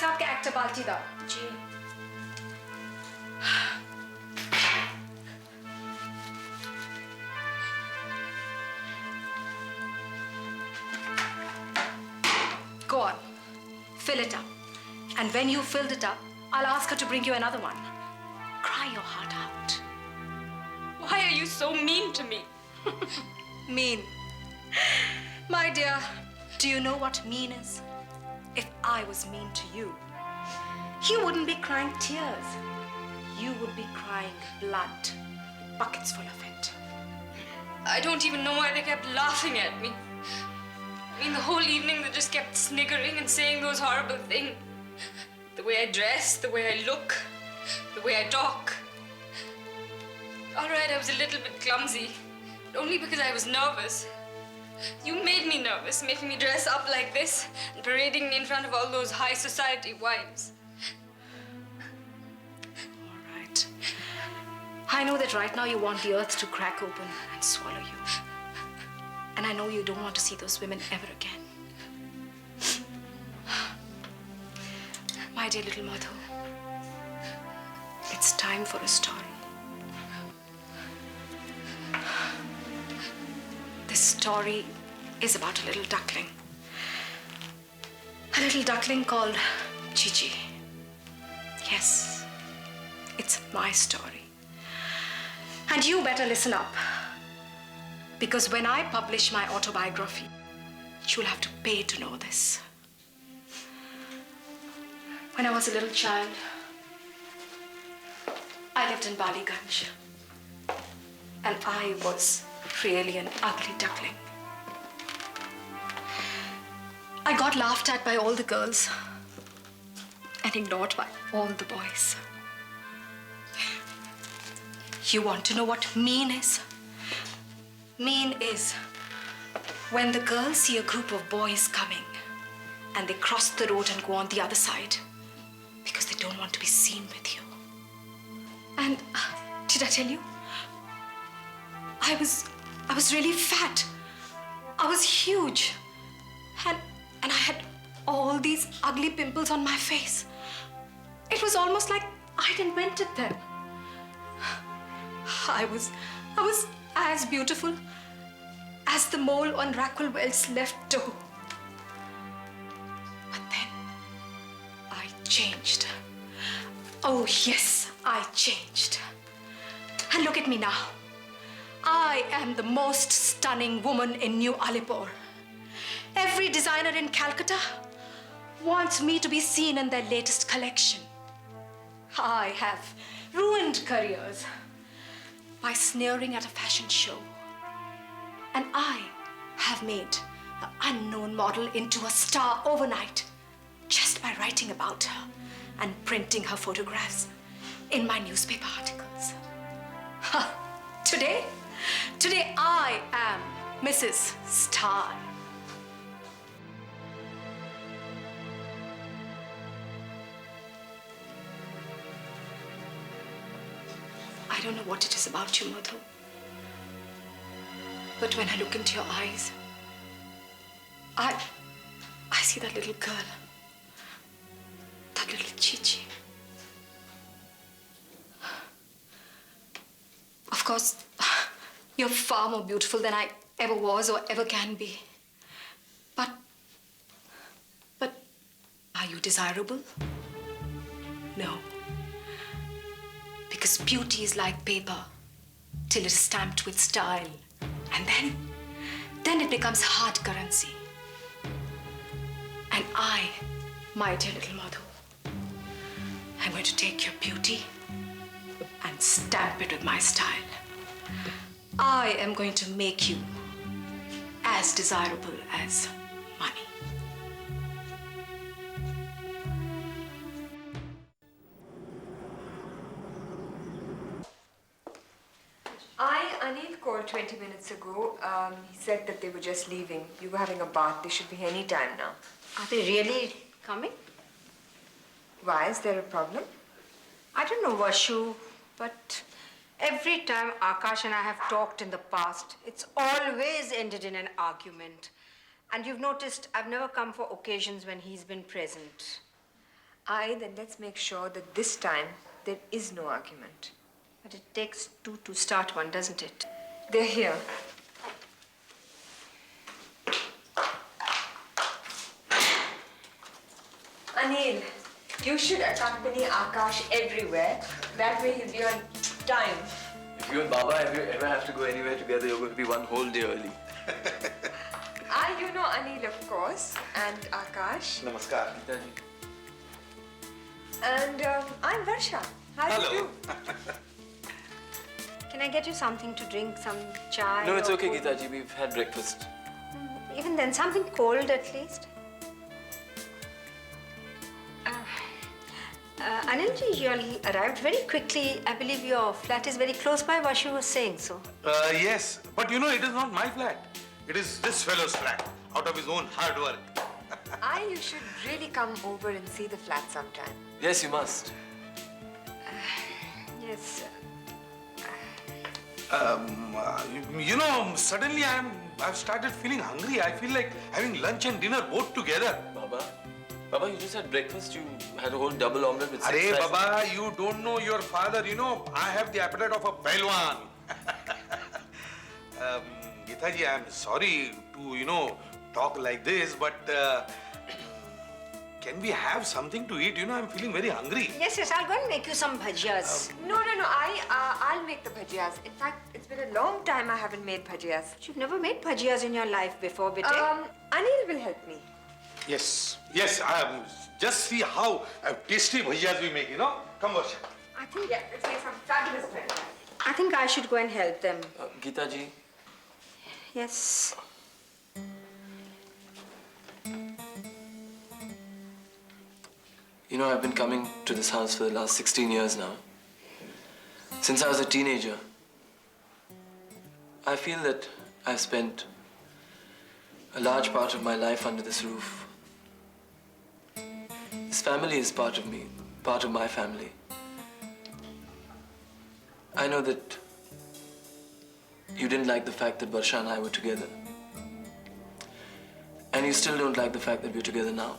साहब के एक्टर बाल्टी दाओ जी Go on, fill it up. And when you've filled it up, I'll ask her to bring you another one. Cry your heart out. Why are you so mean to me? Mean. My dear, do you know what mean is? If I was mean to you, you wouldn't be crying tears. You would be crying blood, buckets full of it. I don't even know why they kept laughing at me. I mean, the whole evening they just kept sniggering and saying those horrible things. The way I dress, the way I look, the way I talk. All right, I was a little bit clumsy, but only because I was nervous. You made me nervous, making me dress up like this and parading me in front of all those high society wives. All right. I know that right now you want the earth to crack open and swallow you. And I know you don't want to see those women ever again. My dear little Madhu, it's time for a story. This story is about a little duckling. A little duckling called Gigi. Yes, it's my story. And you better listen up. Because when I publish my autobiography, you'll have to pay to know this. When I was a little child, I lived in Baliganj. And I was really an ugly duckling. I got laughed at by all the girls and ignored by all the boys. You want to know what mean is? Mean is when the girls see a group of boys coming and they cross the road and go on the other side because they don't want to be seen with you. And did I tell you? I was really fat. I was huge. And I had all these ugly pimples on my face. It was almost like I'd invented them. I was as beautiful as the mole on Raquel's left toe. But then I changed. Oh yes, I changed. And look at me now. I am the most stunning woman in New Alipur. Every designer in Calcutta wants me to be seen in their latest collection. I have ruined careers by sneering at a fashion show. And I have made an unknown model into a star overnight just by writing about her and printing her photographs in my newspaper articles. Today I am Mrs. Star. I don't know what it is about you, Madhu. But when I look into your eyes, I see that little girl. That little Chichi. Of course, you're far more beautiful than I ever was or ever can be. But are you desirable? No. Because beauty is like paper till it is stamped with style. And then it becomes hard currency. And I, my dear little Madhu, I'm going to take your beauty and stamp it with my style. I am going to make you as desirable as money. Anil called 20 minutes ago. He said that they were just leaving. You were having a bath. They should be any time now. Are they really coming? Why? Is there a problem? I don't know, Vashu, but every time Aakash and I have talked in the past, it's always ended in an argument. And you've noticed I've never come for occasions when he's been present. Then let's make sure that this time there is no argument. But it takes two to start one, doesn't it? They're here. Anil, you should accompany Aakash everywhere. That way he'll be on time. If you and Baba ever have to go anywhere together, you're going to be one whole day early. You know Anil, of course, and Aakash. Namaskar. And I'm Varsha. How do you do? Can I get you something to drink, some chai? No, it's or okay, food? Geeta ji. We've had breakfast. Even then, something cold at least. Anilji, you all arrived very quickly. I believe your flat is very close by. Vashu was saying so. Yes, but you know, it is not my flat. It is this fellow's flat, out of his own hard work. You should really come over and see the flat sometime. Yes, you must. Yes. You know, suddenly I've started feeling hungry. I feel like having lunch and dinner both together. Baba, you just had breakfast. You had a whole double omelette with Arey, six rice. Baba, you don't know your father. You know, I have the appetite of a Payalwan. Geeta ji, I'm sorry to, talk like this, but can we have something to eat? You know, I'm feeling very hungry. Yes, I'll go and make you some bhajiyas. No. I'll make the bhajiyas. In fact, it's been a long time I haven't made bhajiyas. You've never made bhajiyas in your life before, Bete. Anil will help me. Yes. Just see how tasty bhajiyas we make, Come, Varsha. I think, let's make some fabulous bhajiyas. I think I should go and help them. Geeta ji, Yes. you know, I've been coming to this house for the last 16 years now. Since I was a teenager. I feel that I've spent a large part of my life under this roof. This family is part of me, part of my family. I know that you didn't like the fact that Varsha and I were together. And you still don't like the fact that we're together now.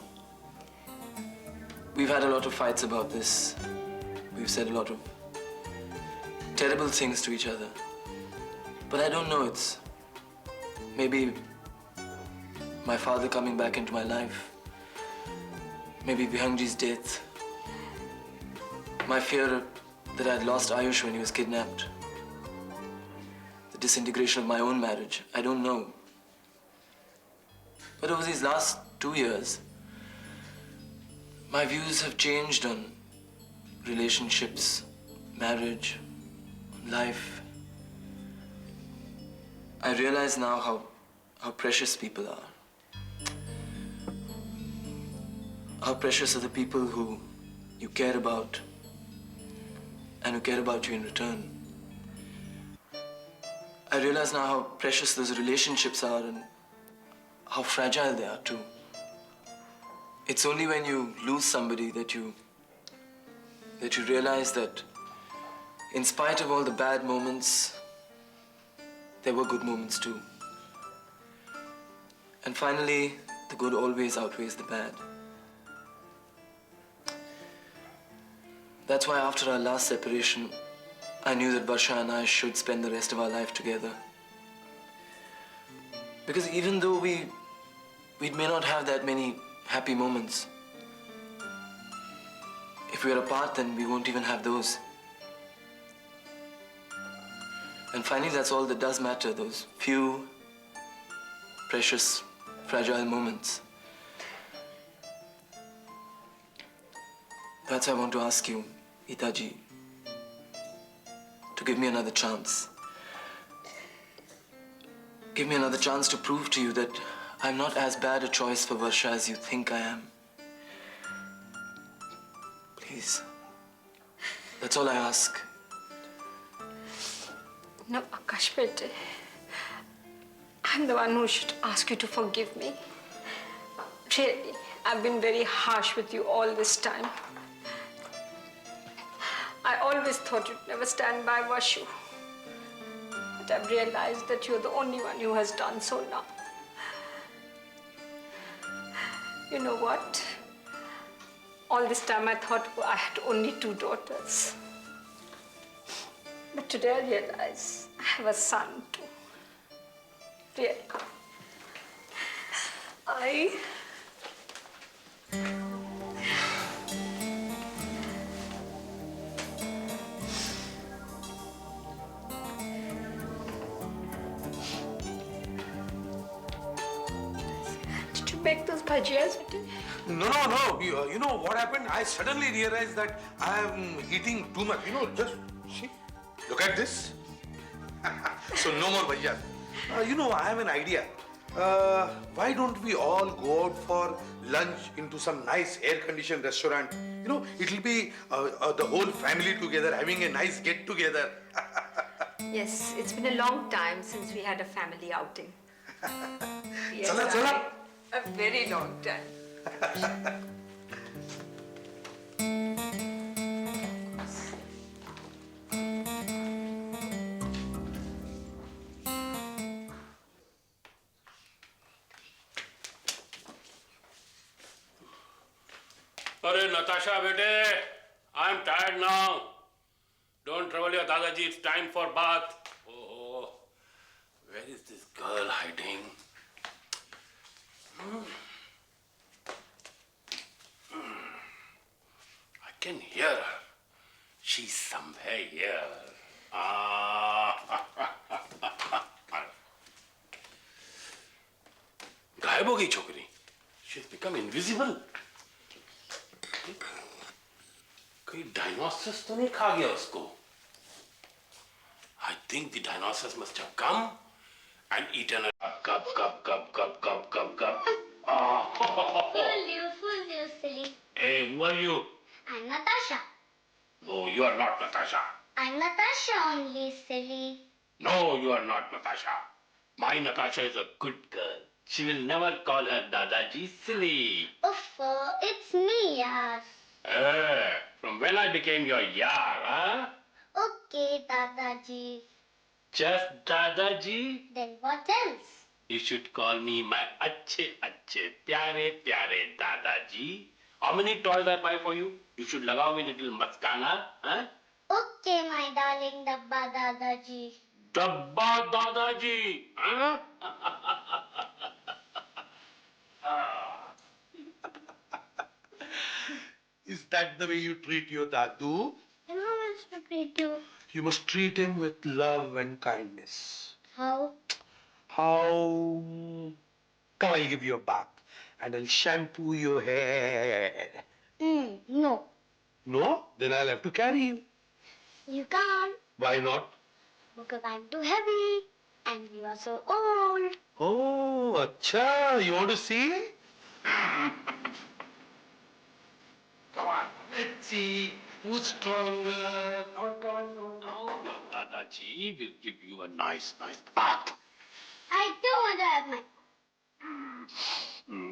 We've had a lot of fights about this. We've said a lot of terrible things to each other. But I don't know, it's maybe my father coming back into my life. Maybe Vihangji's death. My fear that I'd lost Ayush when he was kidnapped. The disintegration of my own marriage. I don't know. But over these last 2 years, my views have changed on relationships, marriage, life. I realize now how precious people are. How precious are the people who you care about and who care about you in return. I realize now how precious those relationships are and how fragile they are too. It's only when you lose somebody that you realize that in spite of all the bad moments, there were good moments too. And finally, the good always outweighs the bad. That's why after our last separation, I knew that Varsha and I should spend the rest of our life together. Because even though we may not have that many happy moments, if we are apart, then we won't even have those. And finally, that's all that does matter, those few precious, fragile moments. That's why I want to ask you, Itaji, to give me another chance. Give me another chance to prove to you that I'm not as bad a choice for Varsha as you think I am. Please. That's all I ask. No, Aakash, Bete. I'm the one who should ask you to forgive me. Really, I've been very harsh with you all this time. I always thought you'd never stand by Vashu. But I've realized that you're the only one who has done so now. You know what? All this time I thought I had only 2 daughters. But today I realize I have a son too. Really. Did you make those bhajiyas? No. You know what happened? I suddenly realized that I am eating too much. You know, just see. Look at this. So no more bhajiyas. You know, I have an idea. Why don't we all go out for lunch into some nice air-conditioned restaurant? You know, it'll be the whole family together having a nice get-together. Yes, it's been a long time since we had a family outing. Yes, Chala. A very long time. Arey Natasha, bete, I'm tired now. Don't trouble your Dadaji, it's time for bath. Oh, where is this girl hiding? I can hear her. She's somewhere here. गायब हो गई छोकरी. She's become invisible. कोई dinosaurs तो नहीं खा गया उसको? I think the dinosaurs must have come and eaten a cup. Fool you, silly. Hey, who are you? I'm Natasha. No, you are not Natasha. I'm Natasha only, silly. No, you are not Natasha. My Natasha is a good girl. She will never call her Dadaji silly. Oof, it's me, yaar. From when I became your yar, huh? Okay, Dadaji. Just Dadaji? Then what else? You should call me my achhe, pyare Dadaji. How many toys I buy for you? You should lagao me little maskana, huh? Okay, my darling Dabba Dadaji. Dabba Dadaji, huh? Is that the way you treat your Dadu? And how much to treat you? You must treat him with love and kindness. How? How? Come, I'll give you a bath and I'll shampoo your hair. No. No? Then I'll have to carry you. You can't. Why not? Because I'm too heavy. And you are so old. Oh, acha. You want to see? Come on, let's see who's stronger. Dadaji will give you a nice bath. I don't want to have my...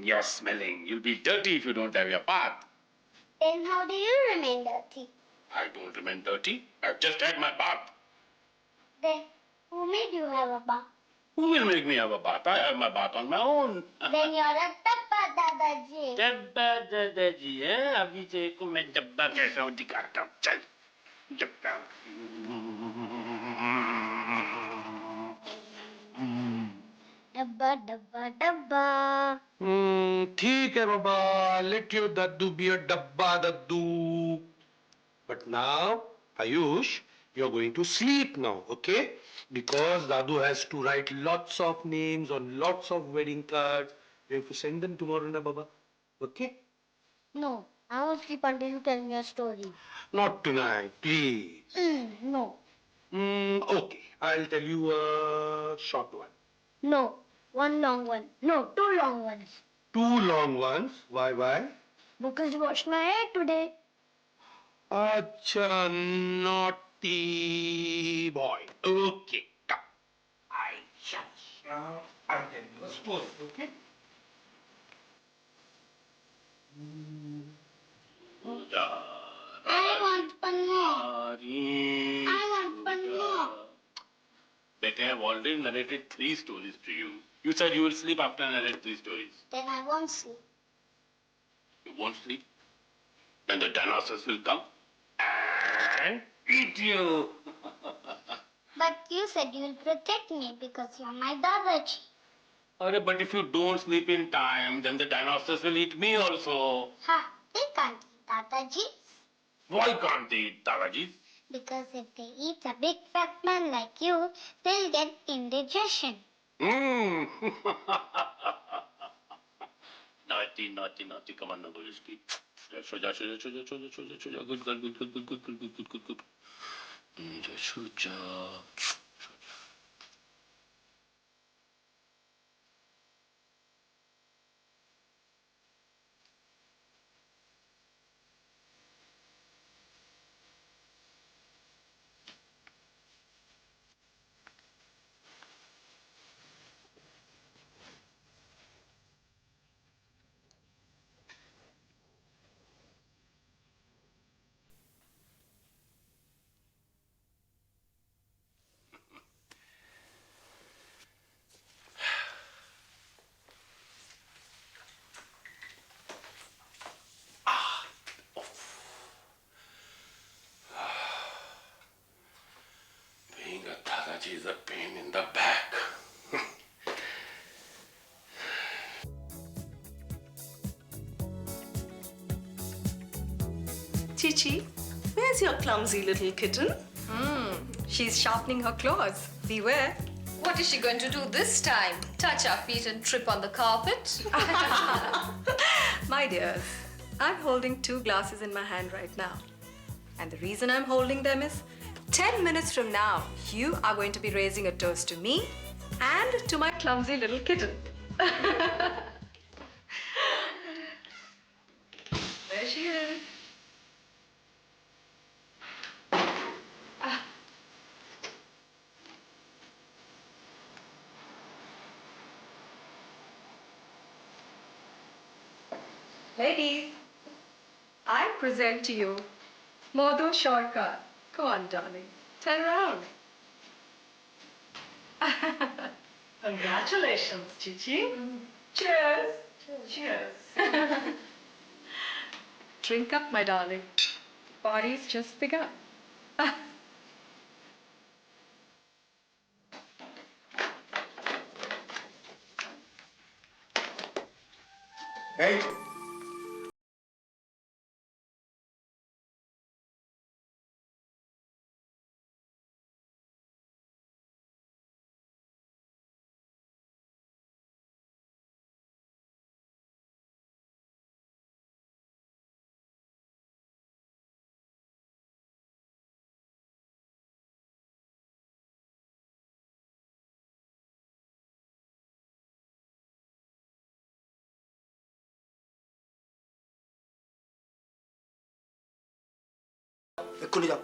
You're smelling. You'll be dirty if you don't have your bath. Then how do you remain dirty? I don't remain dirty. I've just had my bath. Then who made you have a bath? Who will make me have a bath? I have my bath on my own. Then you're a Dabba Dadaji. डब्बा दादाजी है अभी देखो मैं डब्बा कैसा हूँ दिखाता हूँ चल डब्बा Dabba, dabba, dabba. ठीक है बाबा. Let your Daddu be a dabba Daddu. But now, Ayush, you're going to sleep now, okay? Because Dadu has to write lots of names on lots of wedding cards. You have to send them tomorrow, na Baba? Okay? No, I won't sleep until you tell me a story. Not tonight, please. No. Okay, I'll tell you a short one. No, one long one. No, 2 long ones. 2 long ones. Why? Because you washed my hair today. Acha, naughty boy. Okay, come. I'll tell you a story, okay? I want one more. I want one more. Better I have already narrated 3 stories to you. You said you will sleep after I narrate 3 stories. Then I won't sleep. You won't sleep? then the dinosaurs will come and eat you. But you said you'll protect me because you're my Dadaji. Arre, but if you don't sleep in time, then the dinosaurs will eat me also. Ha! They can't eat Dadaji. Why can't they eat Dadaji? Because if they eat a big fat man like you, they'll get indigestion. Hmm. Naughty, naughty, naughty. Come on, now go to sleep. Shoja. Good girl, good girl, good, good, good, good, good, good, good. Shoja. Being a Dadaji is a pain in the back. Chichi, where's your clumsy little kitten? She's sharpening her claws. Beware. What is she going to do this time? Touch our feet and trip on the carpet? My dears, I'm holding 2 glasses in my hand right now. And the reason I'm holding them is 10 minutes from now, you are going to be raising a toast to me and to my clumsy little kitten. There she is. Ladies, I present to you Modu Shortcut. Go on, darling. Turn around. Congratulations, Chichi. Cheers. Cheers. Drink up, my darling. The party's just begun. Hey. ఎక్కువ job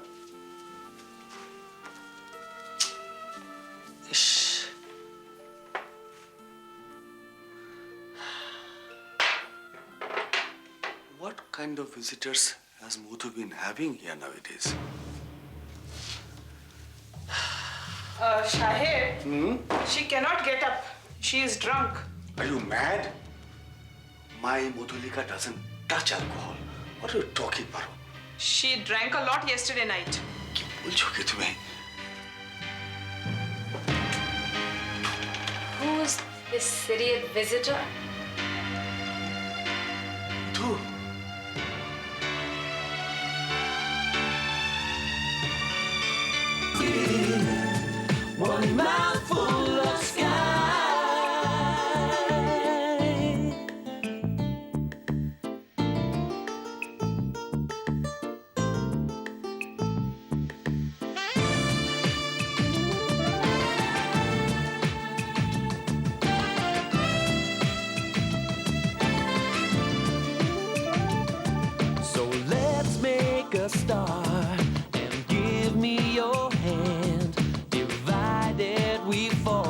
What kind of visitors has Muthu been having here nowadays? Shahid, she cannot get up. She is drunk. Are you mad? My Mudhulika doesn't touch alcohol. What are you talking about? She drank a lot yesterday night. क्या बोल चुके तुम्हें? Who's this idiot visitor? Muthu. One mouthful of sky. So let's make a start and give me your hand. Divided we fall.